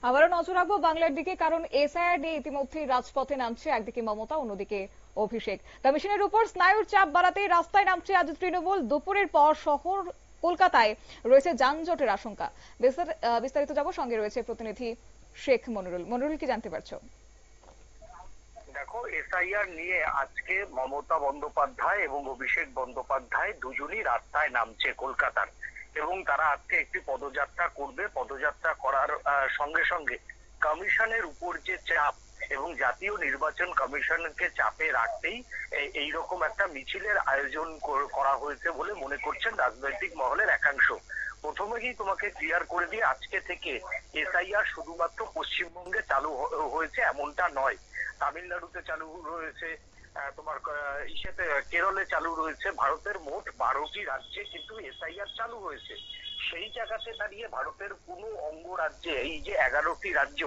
আবারও নজর রাখবো বাংলার দিকে, কারণ এসআইআর নিয়ে ইতিমধ্যেই রাজপথে নামছে একদিকে মমতা, অন্যদিকে অভিষেক। কমিশনের উপর স্নায়ুর চাপ বাড়াতে রাস্তায় নামছে আজ তৃণমূল। দুপুরের পর শহর কলকাতায় রয়েছে যানজটের আশঙ্কা। বিস্তারিত যাব, সঙ্গে রয়েছে প্রতিনিধি শেখ মনিরুল। মনিরুল, কি জানতে পারছো? দেখো, এসআইআর নিয়ে আজকে মমতা বন্দ্যোপাধ্যায় এবং অভিষেক বন্দ্যোপাধ্যায় দুজনই রাস্তায় নামছে কলকাতার, এবং তারা আজকে একটি পদযাত্রা করবে। পদযাত্রা করার সঙ্গে সঙ্গে কমিশনের উপর যে চাপ এবং জাতীয় নির্বাচন কমিশনকে চাপে রাখতেই এইরকম একটা মিছিলের আয়োজন করা হয়েছে বলে মনে করছেন রাজনৈতিক মহলের একাংশ। প্রথমেই তোমাকে ক্লিয়ার করে দিয়ে, আজকে থেকে এসআইআর শুধুমাত্র পশ্চিমবঙ্গে চালু হয়েছে এমনটা নয়। তামিলনাড়ুতে চালু রয়েছে, তোমার ইসেতে কেরলে চালু রয়েছে। ভারতের মোট 12টি রাজ্যে কিন্তু এসআইআর চালু হয়েছে। সেই জায়গাতে দাঁড়িয়ে ভারতের কোনো অঙ্গরাজ্যে, এই যে 11টি রাজ্য,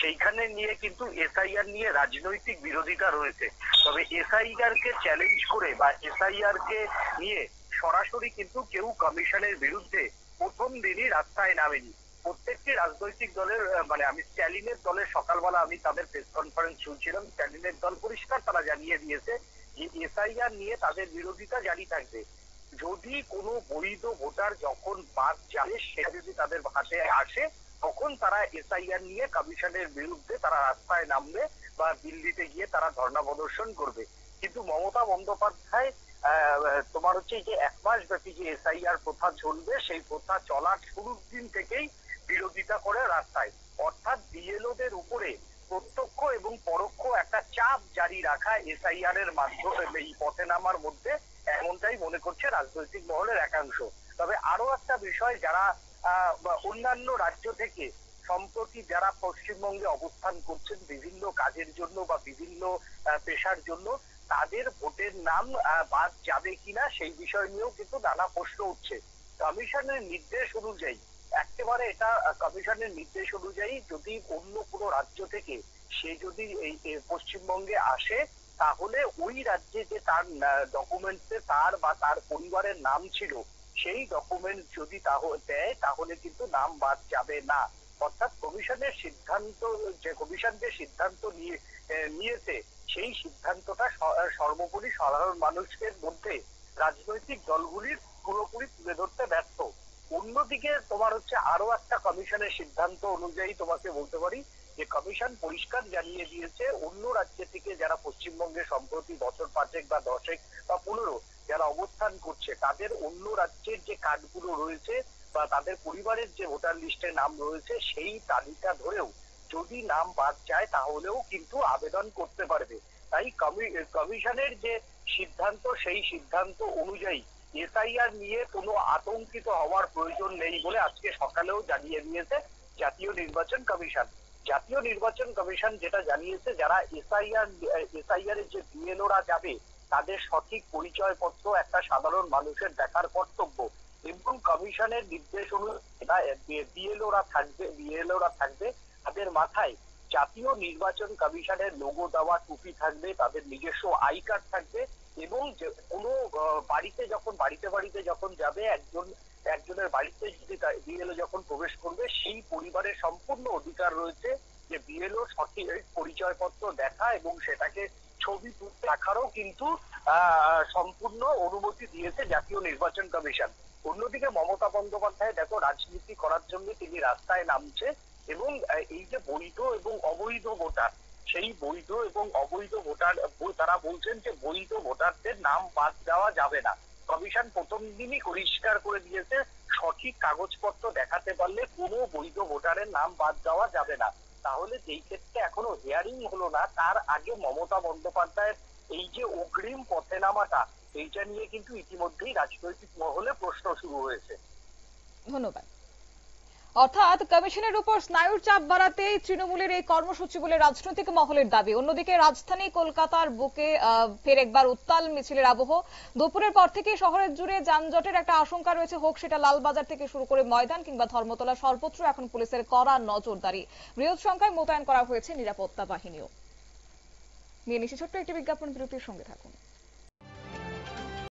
সেইখানে নিয়ে কিন্তু এসআইআর নিয়ে রাজনৈতিক বিরোধিতা রয়েছে। তবে এসআইআর কে চ্যালেঞ্জ করে বা এসআইআর কে নিয়ে সরাসরি কিন্তু কেউ কমিশনের বিরুদ্ধে প্রথম দিনই রাস্তায় নামেনি। প্রত্যেকটি রাজনৈতিক দলের, মানে আমি স্ট্যালিনের দলের সকালবেলা আমি তাদের প্রেস কনফারেন্স শুনছিলাম। স্ট্যালিনের দল পরিষ্কার তারা জানিয়ে দিয়েছে যে এসআইআর নিয়ে তাদের বিরোধিতা জারি থাকবে। যদি কোনো বৈধ ভোটার যখন বাদ যাবে, সেটা যদি তাদের হাতে আসে, তখন তারা এসআইআর নিয়ে কমিশনের বিরুদ্ধে তারা রাস্তায় নামবে বা দিল্লিতে গিয়ে তারা ধর্ণা প্রদর্শন করবে। কিন্তু মমতা বন্দ্যোপাধ্যায় তোমার হচ্ছে যে 1 মাস ব্যাপী যে এসআইআর প্রথা চলবে, সেই প্রথা চলার শুরুর দিন থেকেই বিরোধিতা করে রাস্তায়। অর্থাৎ বিএলওদের উপরে প্রত্যক্ষ এবং পরোক্ষ একটা চাপ জারি রাখা এসআইআর এর মাধ্যমে এই পথে নামার মধ্যে, এমনটাই মনে করছে রাজনৈতিক মহলের একাংশ। তবে আরো একটা বিষয়, যারা অন্যান্য রাজ্য থেকে সম্প্রতি যারা পশ্চিমবঙ্গে অবস্থান করছেন বিভিন্ন কাজের জন্য বা বিভিন্ন পেশার জন্য, তাদের ভোটের নাম বাদ যাবে কিনা সেই বিষয় নিয়েও কিন্তু নানা প্রশ্ন উঠছে। কমিশনের নির্দেশ অনুযায়ী, একেবারে এটা কমিশনের নির্দেশ অনুযায়ী, যদি অন্য কোনো রাজ্য থেকে সে যদি এই পশ্চিমবঙ্গে আসে, তাহলে ওই রাজ্যে যে তার ডকুমেন্টসে তার বা তার পরিবারের নাম ছিল, সেই ডকুমেন্ট যদি দেয়, তাহলে কিন্তু নাম বাদ যাবে না। অর্থাৎ কমিশনের সিদ্ধান্ত, যে কমিশন যে সিদ্ধান্ত নিয়েছে, সেই সিদ্ধান্তটা সর্বোপরি সাধারণ মানুষের মধ্যে রাজনৈতিক দলগুলির পুরোপুরি তুলে ধরতে ব্যর্থ। অন্যদিকে তোমার হচ্ছে আরো একটা কমিশনের সিদ্ধান্ত অনুযায়ী তোমাকে বলতে পারি যে কমিশন পরিষ্কার জানিয়ে দিয়েছে, অন্য রাজ্য থেকে যারা পশ্চিমবঙ্গে সম্প্রতি বছর 5 বা 10 বা 15 যারা অবস্থান করছে, তাদের অন্য রাজ্যের যে কার্ডগুলো রয়েছে বা তাদের পরিবারের যে ভোটার লিস্টে নাম রয়েছে, সেই তালিকা ধরেও যদি নাম বাদ যায়, তাহলেও কিন্তু আবেদন করতে পারবে। তাই কমিশনের যে সিদ্ধান্ত, সেই সিদ্ধান্ত অনুযায়ী এসআইআর নিয়ে কোনো আতঙ্কিত হওয়ার প্রয়োজন নেই বলে আজকে সকালেও জানিয়ে দিয়েছে জাতীয় নির্বাচন কমিশন। জাতীয় নির্বাচন কমিশন যেটা জানিয়েছে, যারা এসআইআর এর যে বিএলওরা যাবে, তাদের সঠিক পরিচয়পত্র একটা সাধারণ মানুষের দেখার কর্তব্য, এবং কমিশনের নির্দেশ অনুযায়ী বিএলওরা থাকবে, তাদের মাথায় জাতীয় নির্বাচন কমিশনের লোগো দেওয়া টুপি থাকবে, তাদের নিজস্ব আই কার্ড থাকবে, এবং কোনো বাড়িতে যখন যাবে, একজনের বাড়িতে যদি বিএলও যখন প্রবেশ করবে, সেই পরিবারের সম্পূর্ণ অধিকার রয়েছে যে বিএলও সঠিক পরিচয়পত্র দেখা এবং সেটাকে ছবি তুলে রাখারও কিন্তু সম্পূর্ণ অনুমতি দিয়েছে জাতীয় নির্বাচন কমিশন। অন্যদিকে মমতা বন্দ্যোপাধ্যায় দেখো, রাজনীতি করার জন্য তিনি রাস্তায় নামছে, এবং এই যে বৈধ এবং অবৈধ ভোটার, সেই বৈধ এবং অবৈধ ভোটার, তারা বলছেন যে বৈধ ভোটারদের নাম বাদ দেওয়া যাবে না। কমিশন প্রথম দিনই পরিষ্কার করে দিয়েছে, সঠিক কাগজপত্র দেখাতে পারলে কোনো বৈধ ভোটারের নাম বাদ দেওয়া যাবে না। তাহলে যেই ক্ষেত্রে এখনো হিয়ারিং হলো না, তার আগে মমতা বন্দ্যোপাধ্যায়ের এই যে অগ্রিম পথে নামাটা, এইটা নিয়ে কিন্তু ইতিমধ্যেই রাজনৈতিক মহলে প্রশ্ন শুরু হয়েছে। ধন্যবাদ। অর্থাৎ কমিশনের উপর স্নায়ুর চাপ বাড়াতেই তৃণমূলের এই কর্মসূচি বলে রাজনৈতিক মহলের দাবি। অন্যদিকে রাজধানী কলকাতার বুকে ফের একবার উত্তাল মিছিলের আবহ। দুপুরের পর থেকে শহরের জুড়ে যানজটের একটা আশঙ্কা রয়েছে, হোক সেটা লালবাজার থেকে শুরু করে ময়দান কিংবা ধর্মতলা, সর্বত্র এখন পুলিশের কড়া নজরদারি। বৃহৎ সংখ্যায় মোতায়েন করা হয়েছে নিরাপত্তা বাহিনীও। নিয়ে নিচ্ছি ছোট্ট একটি বিজ্ঞাপন বিরতির, সঙ্গে থাকুন।